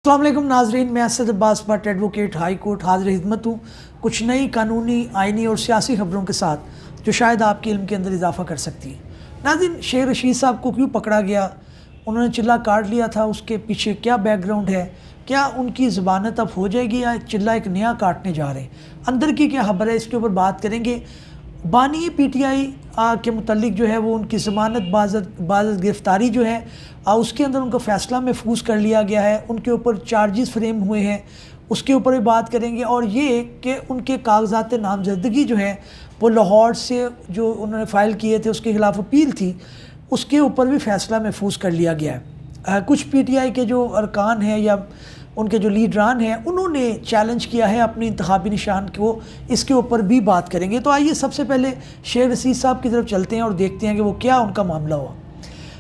अस्सलाम वालेकुम नाजरीन, मैं Asad Abbas Bhatt advocate high court हाजिर खिदमत हूँ कुछ नई कानूनी, आइनी और सियासी खबरों के साथ जो शायद आपके इल्म के अंदर इजाफा कर सकती है। नाज़रीन, शेख रशीद साहब को क्यों पकड़ा गया, उन्होंने चिल्ला काट लिया था, उसके पीछे क्या बैकग्राउंड है, क्या उनकी ज़मानत अब हो जाएगी या चिल्ला एक नया काटने जा रहे हैं, अंदर की क्या खबर है, इसके ऊपर बात करेंगे। बानी पीटीआई के मुतल्लिक जो है वो उनकी ज़मानत बाज़त गिरफ़्तारी जो है उसके अंदर उनका फ़ैसला महफूज कर लिया गया है, उनके ऊपर चार्जेस फ्रेम हुए हैं, उसके ऊपर भी बात करेंगे। और ये कि उनके कागजात नामजदगी जो है वो लाहौर से जो उन्होंने फ़ाइल किए थे उसके ख़िलाफ़ अपील थी, उसके ऊपर भी फ़ैसला महफूज कर लिया गया है। कुछ पीटीआई के जो अरकान हैं या उनके जो लीडरान हैं उन्होंने चैलेंज किया है अपने इंतखाबी निशान को, इसके ऊपर भी बात करेंगे। तो आइए सबसे पहले शेख रशीद साहब की तरफ चलते हैं और देखते हैं कि वो क्या उनका मामला हुआ।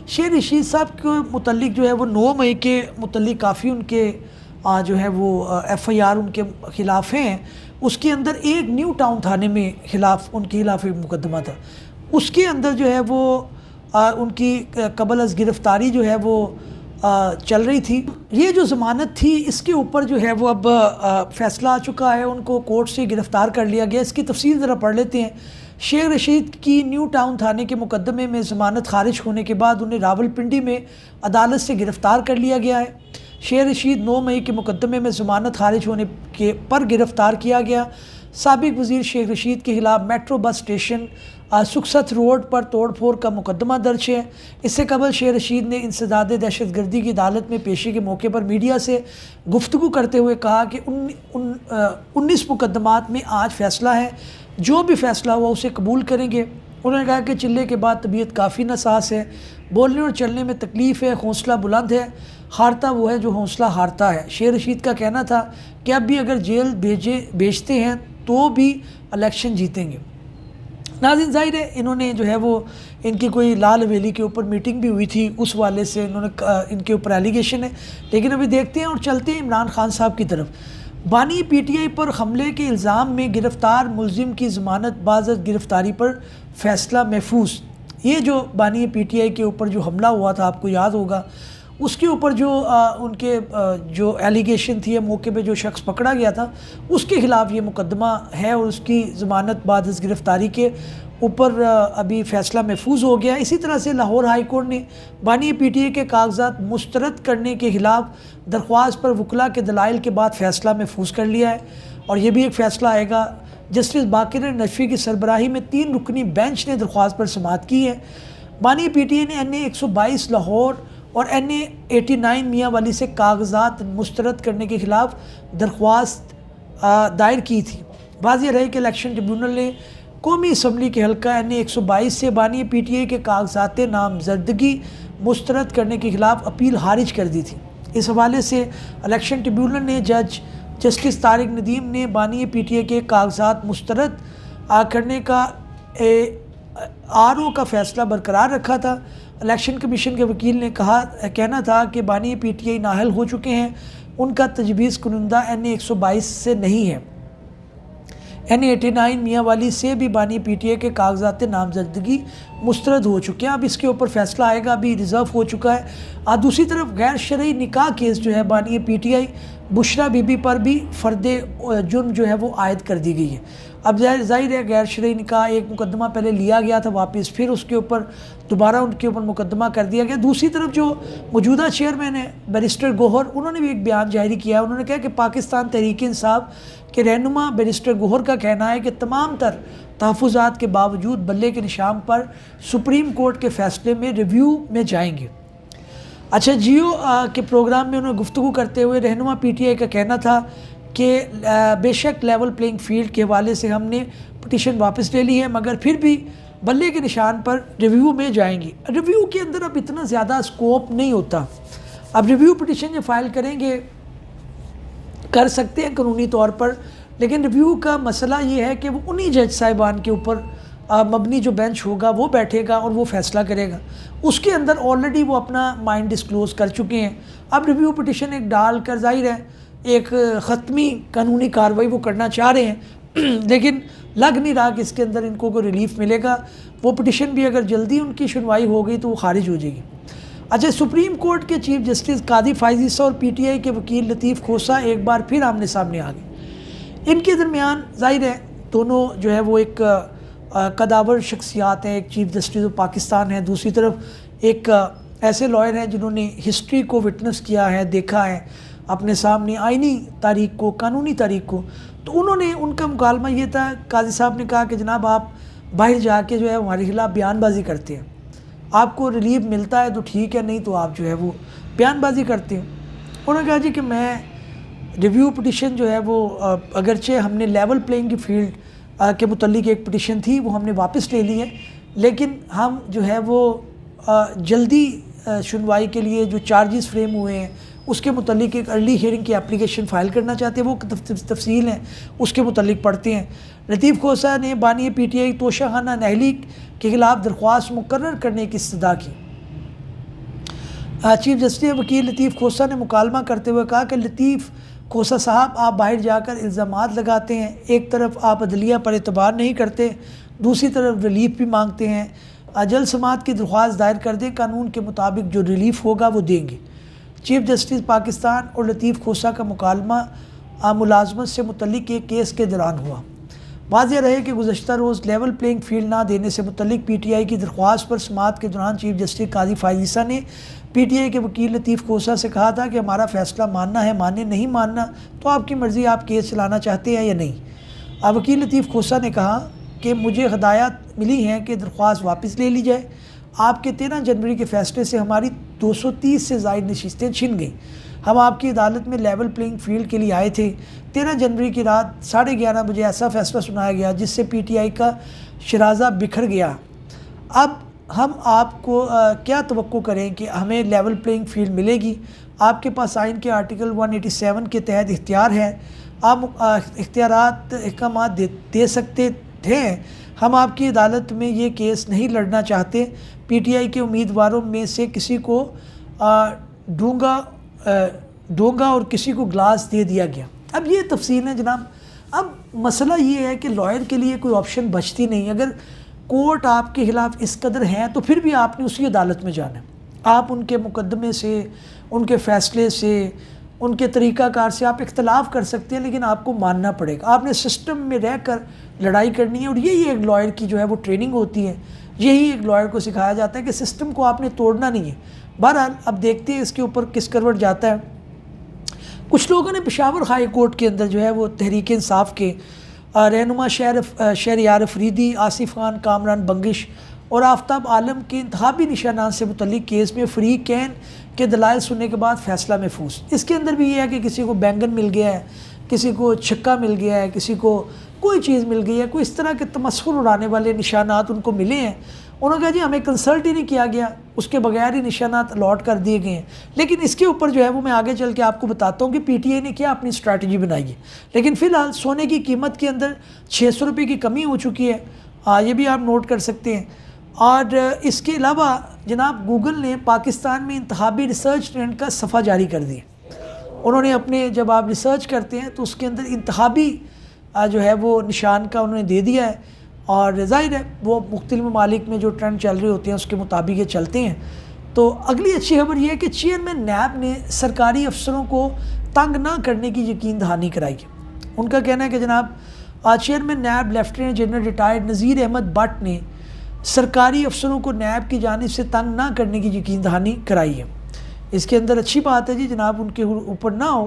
शेख रशीद साहब के मुतल्लिक जो है वो 9 मई के मुतल्लिक काफ़ी उनके जो है वो FIR उनके ख़िलाफ़ हैं। उसके अंदर एक न्यू टाउन थाने में उनके ख़िलाफ़ एक मुकदमा था, उसके अंदर जो है वो उनकी कबल अज़ गिरफ़्तारी जो है वो चल रही थी। ये जो ज़मानत थी इसके ऊपर जो है वो अब फ़ैसला आ चुका है, उनको कोर्ट से गिरफ़्तार कर लिया गया। इसकी तफसील ज़रा पढ़ लेते हैं। शेख रशीद की न्यू टाउन थाने के मुकदमे में ज़मानत खारिज होने के बाद उन्हें रावलपिंडी में अदालत से गिरफ़्तार कर लिया गया है। शेख रशीद 9 मई के मुकदमे में ज़मानत खारिज होने के पर गिरफ़्तार किया गया। साबिक़ वज़ीर शेख रशीद के ख़िलाफ़ मेट्रो बस स्टेशन सुखसत रोड पर तोड़फोड़ का मुकदमा दर्ज है। इससे कबल शेख रशीद ने इंसदाद दहशतगर्दी की अदालत में पेशी के मौके पर मीडिया से गुफ्तगू करते हुए कहा कि 19 मुकदमात में आज फ़ैसला है, जो भी फ़ैसला हुआ उसे कबूल करेंगे। उन्होंने कहा कि चिल्ले के बाद तबीयत काफ़ी नासास है, बोलने और चलने में तकलीफ़ है, हौसला बुलंद है, हारता वो है जो हौसला हारता है। शेख रशीद का कहना था कि अब भी अगर जेल भेजते हैं तो भी इलेक्शन जीतेंगे। नाज़रीन, ज़ाहिर है इन्होंने जो है वो इनकी कोई लाल हवेली के ऊपर मीटिंग भी हुई थी, उस वाले से इन्होंने इनके ऊपर एलिगेशन है। लेकिन अभी देखते हैं और चलते हैं इमरान खान साहब की तरफ। बानी पीटीआई पर हमले के इल्ज़ाम में गिरफ़्तार मुलजिम की ज़मानत बाज़त गिरफ़्तारी पर फ़ैसला महफूज। ये जो बानी पीटीआई के ऊपर जो हमला हुआ था, आपको याद होगा, उसके ऊपर जो उनके जो एलिगेशन थी, मौके पे जो शख्स पकड़ा गया था उसके ख़िलाफ़ ये मुकदमा है और उसकी ज़मानत बाद गिरफ़्तारी के ऊपर अभी फ़ैसला महफूज हो गया। इसी तरह से लाहौर हाई कोर्ट ने बानी पीटीआई के कागजात मुस्तरद करने के ख़िलाफ़ दरख्वास्त पर वकला के दलाइल के बाद फ़ैसला महफूज कर लिया है और ये भी एक फ़ैसला आएगा। जस्टिस बाकिर नजफ़ी की सरबराही में 3 रुकनी बेंच ने दरख्वास्त पर समाअत की है। बानी पीटीआई ने NA 122 लाहौर और NA 89 मियाँ वाली से कागजात मुस्तरद करने के ख़िलाफ़ दरख्वास्त दायर की थी। वाज़ेह रहे कि इलेक्शन ट्रिब्यूनल ने कौमी असम्बली के हल्का NA 122 से बानी पीटीआई के कागजात नामजदगी मुस्तरद करने के ख़िलाफ़ अपील खारिज कर दी थी। इस हवाले से इलेक्शन ट्रिब्यूनल ने जस्टिस तारिक नदीम ने बानी पीटीआई के कागजात मुस्तरद करने का RO का फ़ैसला बरकरार रखा था। इलेक्शन कमीशन के वकील ने कहना था कि बानी पीटीआई नाअहल हो चुके हैं, उनका तजवीज़ कुनंदा NA 122 से नहीं है। NA 89 मियाँ वाली से भी बानी पीटीआई के कागजात नामजदगी मुस्तरद हो चुके हैं। अब इसके ऊपर फ़ैसला आएगा, अभी रिज़र्व हो चुका है। दूसरी तरफ गैर शरई निकाह केस जो है बानी पीटीआई बुशरा बीबी पर भी फ़र्द जुर्म जो है वो आयद कर दी गई है। अब ज़ाहिर है गैर शरई निकाह एक मुकदमा पहले लिया गया था वापस, फिर उसके ऊपर दोबारा उनके ऊपर मुकदमा कर दिया गया। दूसरी तरफ जो मौजूदा चेयरमैन है बैरिस्टर गोहर, उन्होंने भी एक बयान जारी किया है। उन्होंने कहा कि पाकिस्तान तहरीक इंसाफ के रहनुमा बैरिस्टर गोहर का कहना है कि तमाम तर तहफ़्फ़ुज़ात के बावजूद बल्ले के निशान पर सुप्रीम कोर्ट के फ़ैसले में रिव्यू में जाएंगे। अच्छा, जियो के प्रोग्राम में उन्होंने गुफ्तगू करते हुए रहनुमा पीटीआई का कहना था कि बेशक लेवल प्लेइंग फील्ड के हवाले से हमने पटिशन वापस ले ली है, मगर फिर भी बल्ले के निशान पर रिव्यू में जाएंगी। रिव्यू के अंदर अब इतना ज़्यादा स्कोप नहीं होता। अब रिव्यू पटिशन जो फाइल करेंगे कर सकते हैं कानूनी तौर पर, लेकिन रिव्यू का मसला ये है कि वो उन्हीं जज साहिबान के ऊपर मबनी जो बेंच होगा वो बैठेगा और वो फ़ैसला करेगा। उसके अंदर ऑलरेडी वो अपना माइंड डिस्क्लोज़ कर चुके हैं। अब रिव्यू पटिशन एक डाल कर ज़ाहिर है एक ख़त्मी कानूनी कार्रवाई वो करना चाह रहे हैं लेकिन लग नहीं रहा कि इसके अंदर इनको कोई रिलीफ मिलेगा। वो पटिशन भी अगर जल्दी उनकी सुनवाई हो गई तो वो खारिज हो जाएगी। اچھا، سپریم کورٹ کے چیف جسٹس قاضی فائز عیسیٰ اور پی ٹی آئی کے وکیل لطیف کھوسہ ایک بار پھر آمنے سامنے آ گئے۔ ان کے درمیان ظاہر ہے دونوں جو ہے وہ ایک قداور شخصیات ہیں، ایک چیف جسٹس آف پاکستان ہے، دوسری طرف ایک ایسے لائر ہیں جنہوں نے ہسٹری کو وٹنس کیا ہے، دیکھا ہے اپنے سامنے، آئینی تاریخ کو، قانونی تاریخ کو۔ تو انہوں نے، ان کا مکالمہ یہ تھا، قاضی صاحب نے کہا کہ جناب آپ باہر جا کے جو ہے ہمارے خلاف بیان بازی کرتے ہیں، آپ کو ریلیف ملتا ہے تو ٹھیک ہے، نہیں تو آپ جو ہے وہ بیان بازی کرتے ہیں۔ انہوں نے کہا جی کہ میں ریویو پٹیشن جو ہے وہ اگرچہ ہم نے لیول پلینگ کی فیلڈ کے متعلق ایک پٹیشن تھی وہ ہم نے واپس لے لی ہے، لیکن ہم جو ہے وہ جلدی سنوائی کے لیے جو چارجز فریم ہوئے ہیں اس کے متعلق ایک ارلی ہیئرنگ کی اپلیکیشن فائل کرنا چاہتے ہیں، وہ تفصیل ہیں اس کے متعلق پڑھتے ہیں۔ لطیف کھوسہ نے بانی پی ٹی آئی توشہ خانہ نہلی کے خلاف درخواست مقرر کرنے کی استدعا کی۔ چیف جسٹس وکیل لطیف کھوسہ نے مکالمہ کرتے ہوئے کہا کہ لطیف کھوسہ صاحب، آپ باہر جا کر الزامات لگاتے ہیں، ایک طرف آپ عدلیہ پر اعتبار نہیں کرتے، دوسری طرف ریلیف بھی مانگتے ہیں، جلد سماعت کی درخواست دائر کر دیں، قانون کے مطابق جو ریلیف ہوگا وہ دیں گے۔ چیف جسٹس پاکستان اور لطیف کھوسہ کا مکالمہ ملازمت سے متعلق ایک کیس کے دوران ہوا۔ واضح رہے کہ گزشتہ روز لیول پلینگ فیلڈ نہ دینے سے متعلق پی ٹی آئی کی درخواست پر سماعت کے دوران چیف جسٹس قاضی فائز عیسیٰ نے پی ٹی آئی کے وکیل لطیف کھوسہ سے کہا تھا کہ ہمارا فیصلہ ماننا ہے، ماننے نہیں ماننا تو آپ کی مرضی، آپ کیس چلانا چاہتے ہیں یا نہیں۔ وکیل لطیف کھوسہ نے کہا کہ مجھے ہدایات ملی ہیں کہ درخواست واپس لے لی جائے۔ آپ کے 13 جنوری کے فیصلے سے ہماری 230 سے زائد نشستیں چھن گئیں۔ ہم آپ کی عدالت میں لیول پلینگ فیلڈ کے لیے آئے تھے۔ 13 جنوری کی رات 11:30 بجے ایسا فیصلہ سنایا گیا جس سے پی ٹی آئی کا شرازہ بکھر گیا۔ اب ہم آپ کو کیا توقع کریں کہ ہمیں لیول پلینگ فیلڈ ملے گی؟ آپ کے پاس آئین کے آرٹیکل 187 کے تحت اختیار ہے، آپ اختیارات احکامات دے سکتے تھے۔ ہم آپ کی عدالت میں یہ کیس نہیں لڑنا چاہتے۔ پی ٹی آئی کے امیدواروں میں سے کسی کو ڈونگا اور کسی کو گلاس دے دیا گیا۔ اب یہ تفصیل ہے جناب۔ اب مسئلہ یہ ہے کہ لائر کے لیے کوئی آپشن بچتی نہیں۔ اگر کورٹ آپ کے خلاف اس قدر ہیں تو پھر بھی آپ نے اسی عدالت میں جانا ہے۔ آپ ان کے مقدمے سے، ان کے فیصلے سے، ان کے طریقہ کار سے آپ اختلاف کر سکتے ہیں، لیکن آپ کو ماننا پڑے گا۔ آپ نے سسٹم میں رہ کر لڑائی کرنی ہے، اور یہی ایک لائر کی جو ہے وہ ٹریننگ ہوتی ہے، یہی ایک لائر کو سکھایا جاتا ہے کہ سسٹم کو آپ نے توڑنا نہیں ہے۔ بہرحال اب دیکھتے ہیں اس کے اوپر کس کروٹ جاتا ہے۔ کچھ لوگوں نے پشاور ہائی کورٹ کے اندر جو ہے وہ تحریک انصاف کے رہنما شہریار افریدی، آصف خان، کامران بنگش اور آفتاب عالم کے انتخابی نشانات سے متعلق کیس میں فریقین کے دلائل سننے کے بعد فیصلہ محفوظ۔ اس کے اندر بھی یہ ہے کہ کسی کو بینگن مل گیا ہے، کسی کو چھکا مل گیا ہے، کسی کو کوئی چیز مل گئی ہے، کوئی اس طرح کے تمسخر اڑانے والے نشانات ان کو ملے ہیں۔ انہوں نے کہا جی ہمیں کنسلٹ ہی نہیں کیا گیا، اس کے بغیر ہی نشانات الاٹ کر دیے گئے ہیں۔ لیکن اس کے اوپر جو ہے وہ میں آگے چل کے آپ کو بتاتا ہوں کہ پی ٹی آئی نے کیا اپنی اسٹریٹجی بنائی ہے۔ لیکن فی الحال سونے کی قیمت کے اندر 600 روپے کی کمی ہو چکی ہے، یہ بھی آپ نوٹ کر سکتے ہیں۔ اور اس کے علاوہ جناب گوگل نے پاکستان میں انتخابی ریسرچ ٹرینڈ کا صفحہ جاری کر دیا۔ انہوں نے اپنے، جب آپ ریسرچ کرتے ہیں تو اس کے اندر انتخابی جو ہے وہ نشان کا انہوں نے دے دیا ہے، اور ظاہر ہے وہ مختلف ممالک میں جو ٹرینڈ چل رہے ہوتے ہیں اس کے مطابق یہ چلتے ہیں۔ تو اگلی اچھی خبر یہ ہے کہ چیئرمین نیب نے سرکاری افسروں کو تنگ نہ کرنے کی یقین دہانی کرائی ہے۔ ان کا کہنا ہے کہ جناب chairman NAB lieutenant general retired Nazir Ahmed Butt نے سرکاری افسروں کو نیب کی جانب سے تنگ نہ کرنے کی یقین دہانی کرائی ہے۔ اس کے اندر اچھی بات ہے جی جناب، ان کے اوپر نہ ہو۔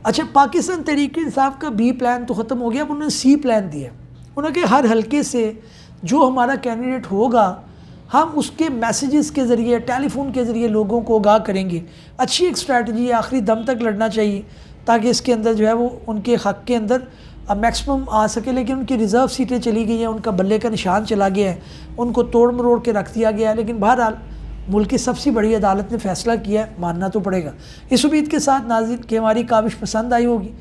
اچھا، پاکستان تحریک انصاف کا بی پلان تو ختم ہو گیا، اب انہوں نے سی پلان دیا۔ انہوں نے کہ ہر حلقے سے جو ہمارا کینڈیڈیٹ ہوگا ہم اس کے میسیجز کے ذریعے، ٹیلی فون کے ذریعے لوگوں کو آگاہ کریں گے۔ اچھی ایک اسٹریٹجی ہے، آخری دم تک لڑنا چاہیے تاکہ اس کے اندر جو ہے وہ ان کے حق کے اندر میکسیمم آ سکے۔ لیکن ان کی ریزرو سیٹیں چلی گئی ہیں، ان کا بلے کا نشان چلا گیا ہے، ان کو توڑ مروڑ کے رکھ دیا گیا ہے۔ لیکن بہرحال ملک کی سب سے بڑی عدالت نے فیصلہ کیا ہے، ماننا تو پڑے گا۔ اس امید کے ساتھ ناظرین کہ ہماری کاوش پسند آئی ہوگی،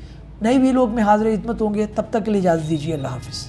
نئی ویلاگ میں حاضر خدمت ہوں گے، تب تک کے لیے اجازت دیجیے، اللہ حافظ۔